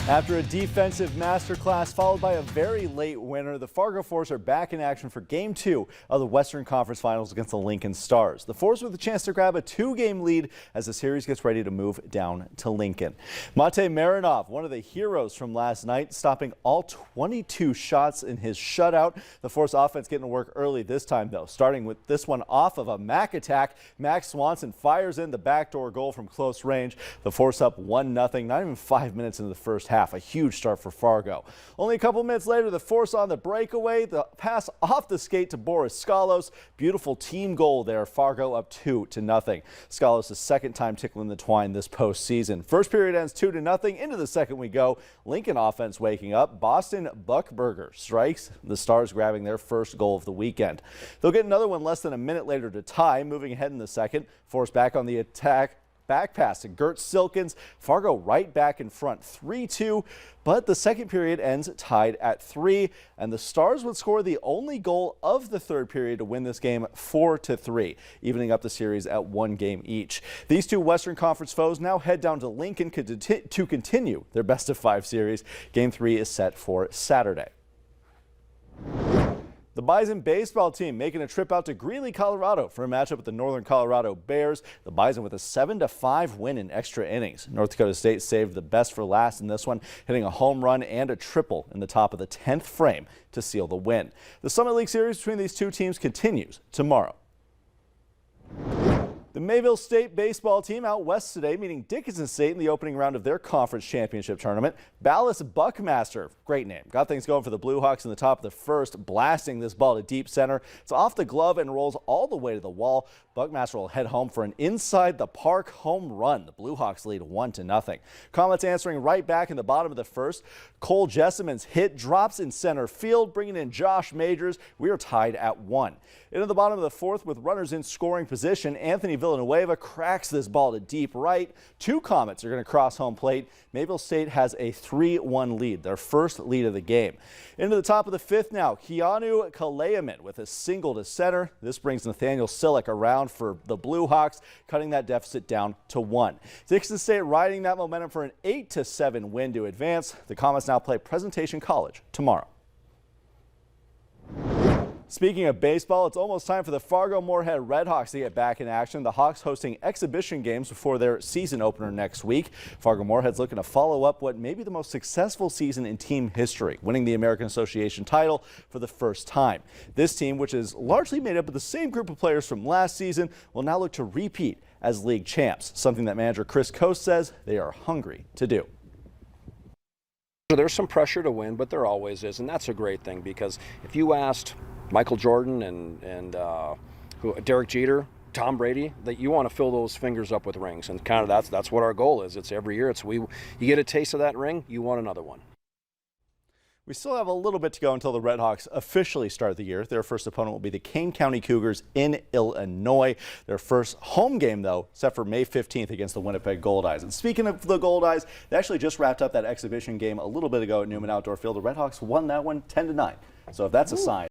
After a defensive masterclass followed by a very late winner, the Fargo Force are back in action for Game 2 of the Western Conference Finals against the Lincoln Stars. The Force with a chance to grab a 2-game lead as the series gets ready to move down to Lincoln. Mate Marinov, one of the heroes from last night, stopping all 22 shots in his shutout. The Force offense getting to work early this time, though, starting with this one off of a Mac attack. Max Swanson fires in the backdoor goal from close range. The Force up 1-0, not even 5 minutes into the first half. A huge start for Fargo. Only a couple minutes later, the Force on the breakaway. The pass off the skate to Boris Skalos. Beautiful team goal there. Fargo up 2-0. Skalos' second time tickling the twine this postseason. First period ends 2-0. Into the second we go. Lincoln offense waking up. Boston Buckberger strikes. The Stars grabbing their first goal of the weekend. They'll get another one less than a minute later to tie. Moving ahead in the second. Force back on the attack. Back pass to Gert Silkins. Fargo right back in front 3-2, but the second period ends tied at 3, and the Stars would score the only goal of the third period to win this game 4-3, evening up the series at 1 game each. These two Western Conference foes now head down to Lincoln to continue their best of 5 series. Game 3 is set for Saturday. The Bison baseball team making a trip out to Greeley, Colorado for a matchup with the Northern Colorado Bears. The Bison with a 7-5 win in extra innings. North Dakota State saved the best for last in this one, hitting a home run and a triple in the top of the 10th frame to seal the win. The Summit League series between these two teams continues tomorrow. The Mayville State baseball team out west today meeting Dickinson State in the opening round of their conference championship tournament. Ballas Buckmaster, great name, got things going for the Blue Hawks in the top of the first, blasting this ball to deep center. It's off the glove and rolls all the way to the wall. Buckmaster will head home for an inside the park home run. The Blue Hawks lead 1-0. Comets answering right back in the bottom of the first. Cole Jessamine's hit drops in center field, bringing in Josh Majors. We are tied at 1. Into the bottom of the fourth with runners in scoring position. Anthony Villanueva cracks this ball to deep right. 2 Comets are going to cross home plate. Mayville State has a 3-1 lead, their first lead of the game. Into the top of the 5th now, Keanu Kaleaman with a single to center. This brings Nathaniel Sillick around for the Blue Hawks, cutting that deficit down to 1. Dickinson State riding that momentum for an 8-7 win to advance. The Comets now play Presentation College tomorrow. Speaking of baseball, it's almost time for the Fargo-Moorhead Redhawks to get back in action. The Hawks hosting exhibition games before their season opener next week. Fargo-Moorhead's looking to follow up what may be the most successful season in team history, winning the American Association title for the first time. This team, which is largely made up of the same group of players from last season, will now look to repeat as league champs, something that manager Chris Coast says they are hungry to do. There's some pressure to win, but there always is, and that's a great thing, because if you asked Michael Jordan and Derek Jeter, Tom Brady, that you want to fill those fingers up with rings, and kind of that's what our goal is. It's every year. You get a taste of that ring, you want another one. We still have a little bit to go until the Redhawks officially start the year. Their first opponent will be the Kane County Cougars in Illinois. Their first home game, though, set for May 15th against the Winnipeg Goldeyes. And speaking of the Goldeyes, they actually just wrapped up that exhibition game a little bit ago at Newman Outdoor Field. The Redhawks won that one 10-9. So if that's a sign.